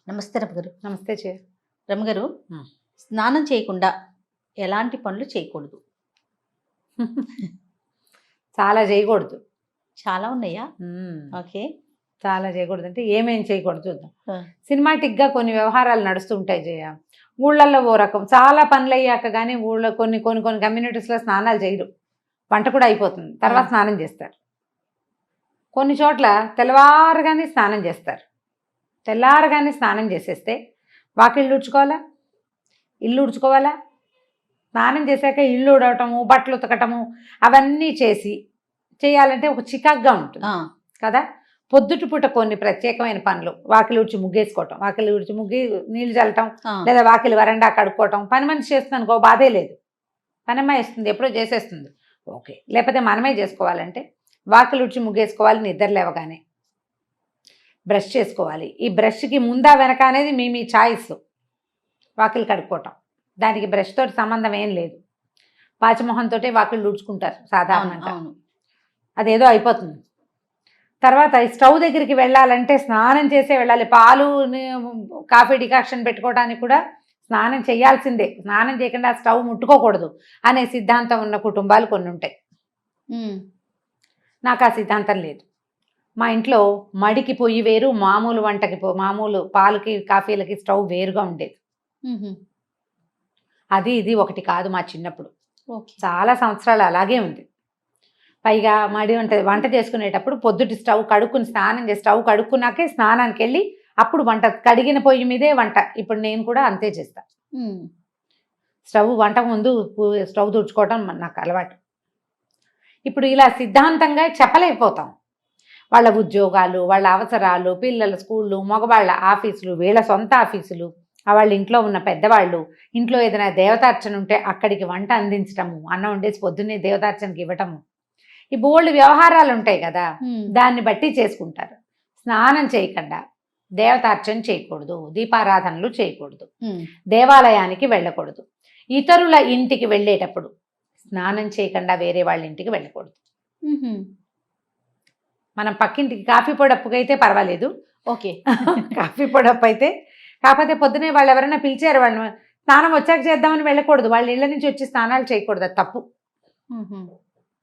నమస్తే రమగారు. నమస్తే రమగారు, హ్మ్. స్నానం చేయకుండా ఎలాంటి పనులు చేయకూడదు? చాలా చేయకూడదు. చాలా ఉన్నాయా? ఓకే. చాలా చేయకూడదు అంటే ఏమేం చేయకూడదు చూద్దాం. ఆ. సినిమాటిక్గా కొన్ని వ్యవహారాలు నడుస్తూ ఉంటాయి జయ. ఊళ్ళల్లో ఓ రకం చాలా పనులు అయ్యాక కానీ ఊళ్ళో కొన్ని కొన్ని కొన్ని కమ్యూనిటీస్లో స్నానాలు చేయరు. వంట కూడా అయిపోతుంది, తర్వాత స్నానం చేస్తారు. కొన్ని చోట్ల తెల్లవారుగానే స్నానం చేస్తారు. తెల్లారగానే స్నానం చేసేస్తే వాకిళ్ళు ఉడ్చుకోవాలా, ఇల్లు ఉడ్చుకోవాలా, స్నానం చేశాక ఇల్లు ఉడవటము, బట్టలు ఉతకటము అవన్నీ చేయాలంటే ఒక చికాగ్గా ఉంటుంది కదా. పొద్దుటి పూట కొన్ని ప్రత్యేకమైన పనులు, వాకిలి ఉడిచి ముగ్గేసుకోవటం, వాకిలి ఉడిచి ముగ్గి నీళ్ళు చల్లటం, లేదా వాకిలి వరండా కడుక్కోవటం. పని మనిషి చేస్తుంది అనుకో, బాధే లేదు, పనమ్మాయి ఇస్తుంది, ఎప్పుడో చేసేస్తుంది, ఓకే. లేకపోతే మనమే చేసుకోవాలంటే వాకిలి ఉడిచి ముగ్గేసుకోవాలి, నిద్ర లేవగానే బ్రష్ చేసుకోవాలి. ఈ బ్రష్కి ముందా వెనక అనేది మీ చాయిస్. వాకిలి కడుక్కోవటం దానికి బ్రష్ తోటి సంబంధం ఏం లేదు. పాచిమొహంతో వాకిళ్ళు ఊడ్చుకుంటారు సాధారణంగా, అదేదో అయిపోతుంది. తర్వాత స్టవ్ దగ్గరికి వెళ్ళాలంటే స్నానం చేసే వెళ్ళాలి. పాలు కాఫీ డికాక్షన్ పెట్టుకోవడానికి కూడా స్నానం చేయాల్సిందే. స్నానం చేయకుండా స్టవ్ ముట్టుకోకూడదు అనే సిద్ధాంతం ఉన్న కుటుంబాలు కొన్ని ఉంటాయి. నాకు ఆ సిద్ధాంతం లేదు. మా ఇంట్లో మడికి పొయ్యి వేరు, మామూలు వంటకి మామూలు పాలకి కాఫీలకి స్టవ్ వేరుగా ఉండేది. అది ఇది ఒకటి కాదు. మా చిన్నప్పుడు చాలా సంవత్సరాలు అలాగే ఉంది. పైగా మడి వంట చేసుకునేటప్పుడు పొద్దుటి స్టవ్ కడుక్కుని స్నానం చేసి స్టవ్ కడుక్కున్నాకే స్నానానికి వెళ్ళి అప్పుడు వంట, కడిగిన పొయ్యి మీదే వంట. ఇప్పుడు నేను కూడా అంతే చేస్తా. స్టవ్ వంటకు ముందు స్టవ్ తుడుచుకోవటం నాకు అలవాటు. ఇప్పుడు ఇలా సిద్ధాంతంగా చెప్పలేకపోతాం. వాళ్ళ ఉద్యోగాలు, వాళ్ళ అవసరాలు, పిల్లల స్కూళ్ళు, మగవాళ్ళ ఆఫీసులు, వీళ్ళ సొంత ఆఫీసులు, వాళ్ళ ఇంట్లో ఉన్న పెద్దవాళ్ళు, ఇంట్లో ఏదైనా దేవతార్చన ఉంటే అక్కడికి వంట అందించటము, అన్నం వండేసి పొద్దున్నే దేవతార్చనకి ఇవ్వటము, ఈ బోల్డ్ వ్యవహారాలు ఉంటాయి కదా, దాన్ని బట్టి చేసుకుంటారు. స్నానం చేయకుండా దేవతార్చన చేయకూడదు, దీపారాధనలు చేయకూడదు, దేవాలయానికి వెళ్ళకూడదు, ఇతరుల ఇంటికి వెళ్ళేటప్పుడు స్నానం చేయకుండా వేరే వాళ్ళ ఇంటికి వెళ్ళకూడదు. మనం పక్కింటికి కాఫీ పొడప్పుకు అయితే పర్వాలేదు, ఓకే. కాఫీ పొడప్పు అయితే, కాకపోతే పొద్దునే వాళ్ళు ఎవరైనా పిలిచారు, వాళ్ళు స్నానం వచ్చాక చేద్దామని వెళ్ళకూడదు. వాళ్ళ ఇళ్ళ నుంచి వచ్చి స్నానాలు చేయకూడదు, అది తప్పు.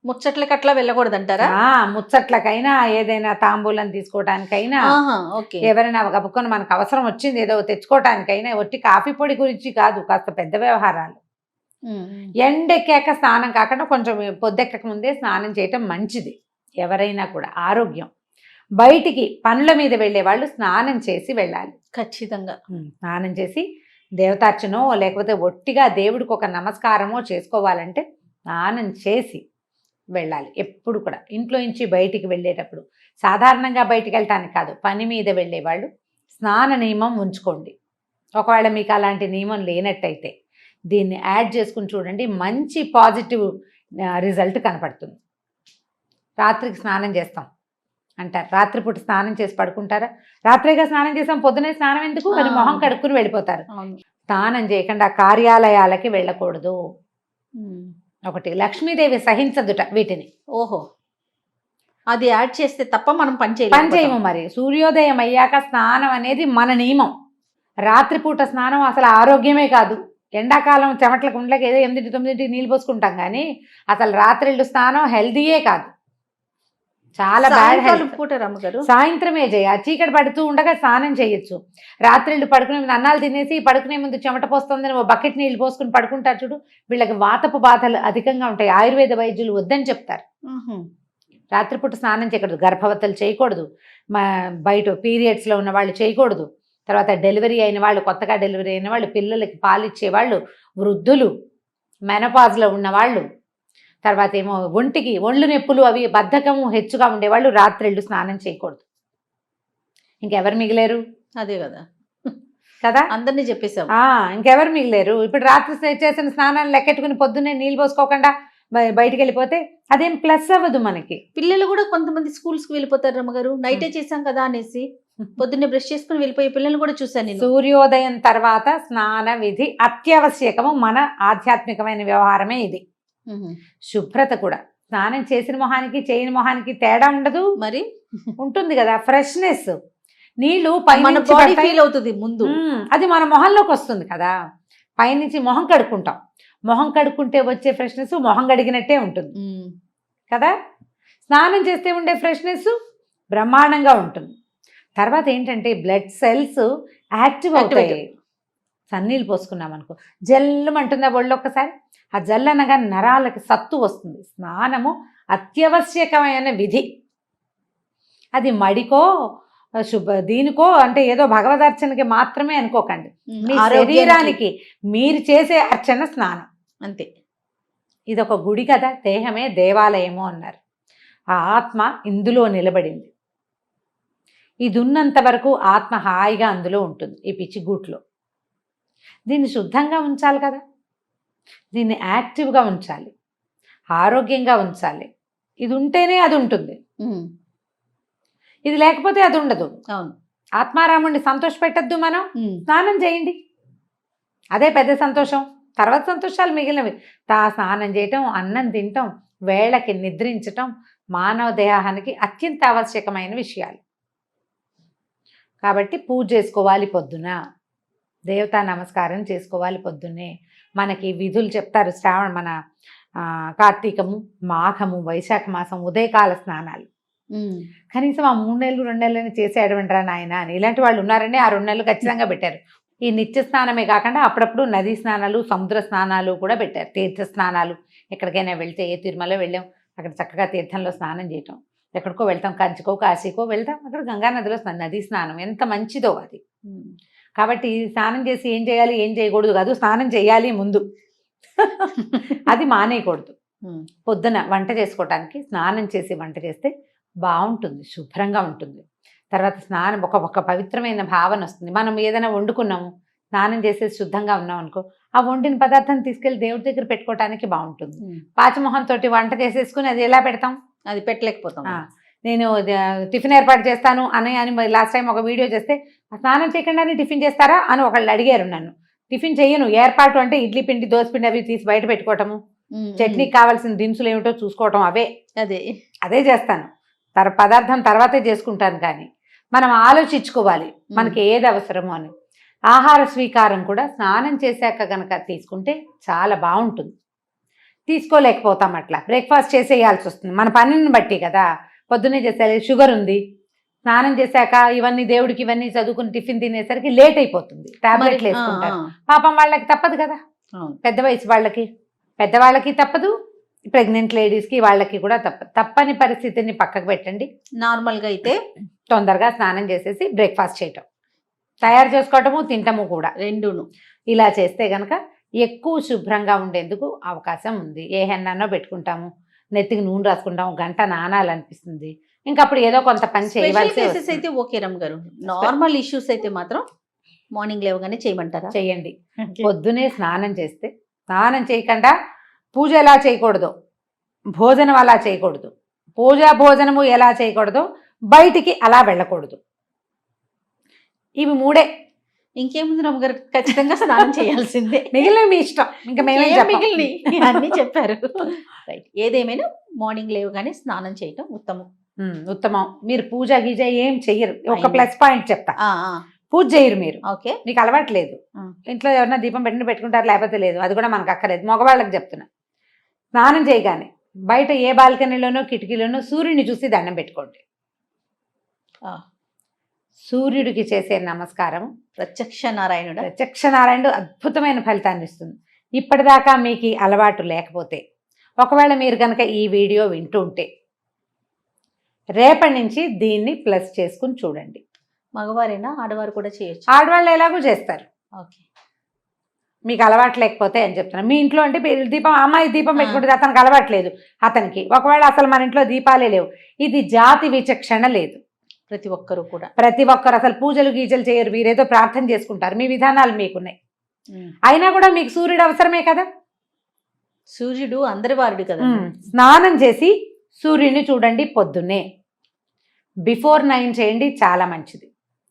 ముచ్చట్లకి అట్లా వెళ్ళకూడదు అంటారా? ముచ్చట్లకైనా, ఏదైనా తాంబూలం తీసుకోవటానికైనా, ఎవరైనా గబుకొని మనకు అవసరం వచ్చింది ఏదో తెచ్చుకోవటానికైనా, ఒట్టి కాఫీ పొడి గురించి కాదు, కాస్త పెద్ద వ్యవహారాలు. ఎండెక్కాక స్నానం కాకుండా కొంచెం పొద్దెక్కక ముందే స్నానం చేయటం మంచిది. ఎవరైనా కూడా ఆరోగ్యం. బయటికి పనుల మీద వెళ్ళే వాళ్ళు స్నానం చేసి వెళ్ళాలి. ఖచ్చితంగా స్నానం చేసి దేవతార్చనో లేకపోతే ఒట్టిగా దేవుడికి ఒక నమస్కారమో చేసుకోవాలంటే స్నానం చేసి వెళ్ళాలి. ఎప్పుడు కూడా ఇంట్లో నుంచి బయటికి వెళ్ళేటప్పుడు, సాధారణంగా బయటికి వెళ్ళటానికి కాదు, పని మీద వెళ్ళేవాళ్ళు స్నాన నియమం ఉంచుకోండి. ఒకవేళ మీకు అలాంటి నియమం లేనట్టయితే దీన్ని యాడ్ చేసుకుని చూడండి, మంచి పాజిటివ్ రిజల్ట్ కనపడుతుంది. రాత్రికి స్నానం చేస్తాం అంటారు, రాత్రిపూట స్నానం చేసి పడుకుంటారా? రాత్రిగా స్నానం చేసాం, పొద్దునే స్నానం ఎందుకు అని మొహం కడుక్కుని వెళ్ళిపోతారు. స్నానం చేయకుండా కార్యాలయాలకి వెళ్ళకూడదు. ఒకటి, లక్ష్మీదేవి సహించదుట వీటిని. ఓహో, అది యాడ్ చేస్తే తప్ప మనం పని చేయము. మరి సూర్యోదయం అయ్యాక స్నానం అనేది మన నియమం. రాత్రిపూట స్నానం అసలు ఆరోగ్యమే కాదు. ఎండాకాలం చెమట్లకు ఉండలేక ఏదో 8-9 నీళ్ళు పోసుకుంటాం, కానీ అసలు రాత్రిళ్ళు స్నానం హెల్దీయే కాదు, చాలా బ్యాడ్ హెల్త్. సాయంత్రమే చీకటి పడుతూ ఉండగా స్నానం చేయొచ్చు. రాత్రిళ్ళు పడుకునే ముందు అన్నాలు తినేసి పడుకునే ముందు చెమట పోస్తుందని ఓ బకెట్ నీళ్ళు పోసుకుని పడుకుంటారు చూడు, వీళ్ళకి వాతపు బాధలు అధికంగా ఉంటాయి. ఆయుర్వేద వైద్యులు వద్దని చెప్తారు. రాత్రిపూట స్నానం చేయకూడదు. గర్భవతులు చేయకూడదు, బయట పీరియడ్స్లో ఉన్న వాళ్ళు చేయకూడదు. తర్వాత డెలివరీ అయిన వాళ్ళు, కొత్తగా డెలివరీ అయిన వాళ్ళు, పిల్లలకి పాలిచ్చేవాళ్ళు, వృద్ధులు, మెనపాజ్లో ఉన్నవాళ్ళు, తర్వాత ఏమో ఒళ్ళు నొప్పులు అవి బద్ధకము హెచ్చుగా ఉండేవాళ్ళు రాత్రిళ్ళు స్నానం చేయకూడదు. ఇంకెవరు మిగిలేరు? అదే కదా కదా, అందరినీ చెప్పేసాం. ఇంకెవరు మిగిలేరు? ఇప్పుడు రాత్రి చేసిన స్నానాలు లెక్కెట్టుకుని పొద్దున్నే నీళ్ళు పోసుకోకుండా బయటికి వెళ్ళిపోతే అదేం ప్లస్ అవ్వదు మనకి. పిల్లలు కూడా కొంతమంది స్కూల్స్కి వెళ్ళిపోతారు రమ్మగారు, నైటే చేసాం కదా అనేసి పొద్దున్నే బ్రష్ చేసుకుని వెళ్ళిపోయే పిల్లలు కూడా చూసాను నేను. సూర్యోదయం తర్వాత స్నాన విధి అత్యావశ్యకము. మన ఆధ్యాత్మికమైన వ్యవహారమే ఇది. శుభ్రత కూడా, స్నానం చేసిన మొహానికి చేయని మొహానికి తేడా ఉండదు, మరి ఉంటుంది కదా. ఫ్రెష్నెస్, నీళ్లు మన పైనుంచి బాడీ పడతాయి. ఫీల్ అవుతుంది ముందు. అది మన మొహంలోకి వస్తుంది కదా. పైనుంచి మొహం కడుక్కుంటాం, మొహం కడుక్కుంటే వచ్చే ఫ్రెష్నెస్ మొహం కడిగినట్టే ఉంటుంది కదా. స్నానం చేస్తే ఉండే ఫ్రెష్నెస్ బ్రహ్మాండంగా ఉంటుంది. తర్వాత ఏంటంటే బ్లడ్ సెల్స్ యాక్టివ్ అవుతాయి. సన్నీళ్ళు పోసుకున్నాం అనుకో జల్లుమంటుందా ఒళ్ళు ఒక్కసారి. ఆ జల్లు అనగా నరాలకి సత్తు వస్తుంది. స్నానము అత్యవశ్యకమైన విధి. అది మడికో దీనికో అంటే ఏదో భగవదర్చనకి మాత్రమే అనుకోకండి. మీ శరీరానికి మీరు చేసే అర్చన స్నానం అంతే. ఇదొక గుడి కదా, దేహమే దేవాలయము అన్నారు. ఆ ఆత్మ ఇందులో నిలబడింది. ఇది ఉన్నంత వరకు ఆత్మ హాయిగా అందులో ఉంటుంది, ఈ పిచ్చిగూట్లో. దీన్ని శుద్ధంగా ఉంచాలి కదా, దీన్ని యాక్టివ్గా ఉంచాలి, ఆరోగ్యంగా ఉంచాలి. ఇది ఉంటేనే అది ఉంటుంది, ఇది లేకపోతే అది ఉండదు. అవును. ఆత్మారాముడిని సంతోష పెట్టద్దు మనం. స్నానం చేయండి, అదే పెద్ద సంతోషం. తర్వాత సంతోషాలు మిగిలినవి. స్నానం చేయటం, అన్నం తినటం, వేళకి నిద్రించటం మానవ దేహానికి అత్యంత ఆవశ్యకమైన విషయాలు. కాబట్టి పూజ చేసుకోవాలి పొద్దున, దేవతా నమస్కారం చేసుకోవాలి పొద్దున్నే. మనకి విధులు చెప్తారు. మన కార్తీకము, మాఘము, వైశాఖ మాసం ఉదయకాల స్నానాలు. కనీసం ఆ 3 నెలలు 2 నెలలని చేసేయడమంటారా నాయన అని ఇలాంటి వాళ్ళు ఉన్నారండి. ఆ 2 నెలలు ఖచ్చితంగా పెట్టారు. ఈ నిత్య స్నానమే కాకుండా అప్పుడప్పుడు నదీ స్నానాలు, సముద్ర స్నానాలు కూడా పెట్టారు. తీర్థ స్నానాలు, ఎక్కడికైనా వెళ్తే, ఏ తిరుమల వెళ్ళాం అక్కడ చక్కగా తీర్థంలో స్నానం చేయటం, ఎక్కడికో వెళ్తాం, కంచికో కాశీకో వెళ్తాం, అక్కడ గంగా నదిలో నదీ స్నానం ఎంత మంచిదో అది. కాబట్టి స్నానం చేసి ఏం చేయాలి ఏం చేయకూడదు కాదు, స్నానం చేయాలి ముందు. అది మానేయకూడదు. పొద్దున వంట చేసుకోవటానికి స్నానం చేసి వంట చేస్తే బాగుంటుంది, శుభ్రంగా ఉంటుంది. తర్వాత స్నానం ఒక పవిత్రమైన భావన వస్తుంది. మనం ఏదైనా వండుకున్నాము, స్నానం చేసేసి శుద్ధంగా ఉన్నాం అనుకో, ఆ వండిన పదార్థాన్ని తీసుకెళ్లి దేవుడి దగ్గర పెట్టుకోవటానికి బాగుంటుంది. పాచమొహంతో వంట చేసేసుకుని అది ఎలా పెడతాం, అది పెట్టలేకపోతాం. నేను టిఫిన్ ఏర్పాటు చేస్తాను అని లాస్ట్ టైం ఒక వీడియో చేస్తే, స్నానం చేయకుండానే టిఫిన్ చేస్తారా అని ఒకళ్ళు అడిగారు నన్ను. టిఫిన్ చెయ్యను, ఏర్పాటు అంటే ఇడ్లీ పిండి, దోశ పిండి అవి తీసి బయట పెట్టుకోవటము, చట్నీకి కావాల్సిన దినుసులు ఏమిటో చూసుకోవటం, అదే చేస్తాను. పదార్థం తర్వాతే చేసుకుంటాను. కానీ మనం ఆలోచించుకోవాలి మనకి ఏది అవసరమో అని. ఆహార స్వీకారం కూడా స్నానం చేశాక గనక తీసుకుంటే చాలా బాగుంటుంది. తీసుకోలేకపోతాం, అట్లా బ్రేక్ఫాస్ట్ చేసేయాల్సి వస్తుంది మన పనిని బట్టి కదా. పొద్దున్నే చేసేయాలి, షుగర్ ఉంది, స్నానం చేశాక ఇవన్నీ దేవుడికి ఇవన్నీ చదువుకుని టిఫిన్ తినేసరికి లేట్ అయిపోతుంది, టాబ్లెట్లు వేసుకుంటారు. పాపం వాళ్ళకి తప్పదు కదా, పెద్ద వయసు పెద్దవాళ్ళకి తప్పదు, ప్రెగ్నెంట్ లేడీస్కి వాళ్ళకి కూడా తప్పని పరిస్థితిని పక్కకు పెట్టండి. నార్మల్గా అయితే తొందరగా స్నానం చేసేసి బ్రేక్ఫాస్ట్ చేయటం, తయారు చేసుకోవటము, తింటము కూడా రెండును. ఇలా చేస్తే గనక ఎక్కువ శుభ్రంగా ఉండేందుకు అవకాశం ఉంది. ఏ హెన్నానో పెట్టుకుంటాము, నెత్తికి నూనె రాసుకుంటాము, గంట నానాలనిపిస్తుంది, ఇంకా అప్పుడు ఏదో కొంత పని చేయవలసి అయితే ఓకే రమ్మ గారు. నార్మల్ ఇష్యూస్ అయితే మాత్రం మార్నింగ్ లేవగానే చేయమంటారా? చేయండి. పొద్దునే స్నానం చేస్తే, స్నానం చేయకుండా పూజ ఎలా చేయకూడదు, భోజనం అలా చేయకూడదు, భోజనము ఎలా చేయకూడదు, బయటికి అలా వెళ్ళకూడదు. ఇవి 3. ఇంకేముంది రమ్మగారు, ఖచ్చితంగా స్నానం చేయాల్సిందే. మిగిలిన మీ ఇష్టం, ఇంకా మేమే మిగిలిన అన్నీ చెప్పారు. రైట్. ఏదేమైనా మార్నింగ్ లేవగానే స్నానం చేయటం ఉత్తమం. మీరు పూజ గీజ ఏం చెయ్యరు. ఒక ప్లస్ పాయింట్ చెప్తా, పూజ చేయరు మీరు. ఓకే, మీకు అలవాటు లేదు. ఇంట్లో ఎవరైనా దీపం పెట్టుకుంటారు, లేకపోతే లేదు, అది కూడా మనకు అక్కర్లేదు. మగవాళ్ళకి చెప్తున్నా, స్నానం చేయగానే బయట ఏ బాల్కనీలోనో కిటికీలోనో సూర్యుని చూసి దండం పెట్టుకోండి. సూర్యుడికి చేసే నమస్కారం ప్రత్యక్ష నారాయణుడు అద్భుతమైన ఫలితాన్ని ఇస్తుంది. ఇప్పటిదాకా మీకు అలవాటు లేకపోతే, ఒకవేళ మీరు కనుక ఈ వీడియో వింటూ ఉంటే, రేపటి నుంచి దీన్ని ప్లస్ చేసుకుని చూడండి. మగవారైనా ఆడవారు కూడా చేయొచ్చు. ఆడవాళ్ళు ఎలాగో చేస్తారు. ఓకే, మీకు అలవాటు లేకపోతే అని చెప్తున్నా. మీ ఇంట్లో అంటే దీపం, అమ్మాయి దీపం పెట్టుకుంటుంది, అతనికి అలవాట్లేదు, అతనికి ఒకవేళ అసలు మన ఇంట్లో దీపాలే లేవు, ఇది జాతి విచక్షణ లేదు. ప్రతి ఒక్కరు అసలు పూజలు గీజలు చేయరు, వీరేదో ప్రార్థన చేసుకుంటారు, మీ విధానాలు మీకున్నాయి. అయినా కూడా మీకు సూర్యుడు అవసరమే కదా, సూర్యుడు అందరి వారుడు కదా. స్నానం చేసి సూర్యుడిని చూడండి పొద్దున్నే, బిఫోర్ 9 చేయండి, చాలా మంచిది.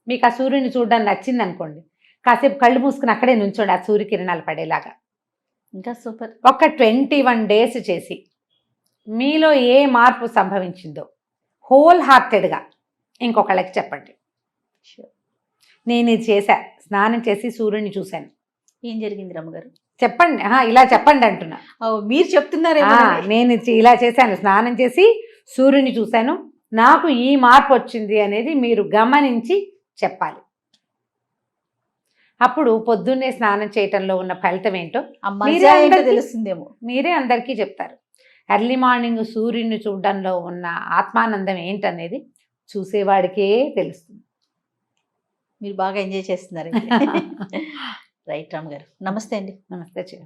మీకు ఆ సూర్యుని చూడడానికి నచ్చింది అనుకోండి, కాసేపు కళ్ళు మూసుకుని అక్కడే నుంచోండి, ఆ సూర్యకిరణాలు పడేలాగా. ఇంకా సూపర్. ఒక 21 డేస్ చేసి మీలో ఏ మార్పు సంభవించిందో హోల్ హార్టెడ్గా ఇంకొకళ్ళకి చెప్పండి. నేను ఇది చేశా, స్నానం చేసి సూర్యుని చూశాను. ఏం జరిగింది రమ్మగారు? చెప్పండి, ఇలా చెప్పండి అంటున్నా. మీరు చెప్తున్నారేమో. నేను ఇలా చేశాను, స్నానం చేసి సూర్యుని చూశాను, నాకు ఈ మార్పు వచ్చింది అనేది మీరు గమనించి చెప్పాలి. అప్పుడు పొద్దున్నే స్నానం చేయటంలో ఉన్న ఫలితం ఏంటో తెలుస్తుందేమో, మీరే అందరికీ చెప్తారు. ఎర్లీ మార్నింగ్ సూర్యుని చూడడంలో ఉన్న ఆత్మానందం ఏంటనేది చూసేవాడికే తెలుస్తుంది. మీరు బాగా ఎంజాయ్ చేస్తున్నారు. రైట్ రామ్ గారు, నమస్తే అండి. నమస్తే.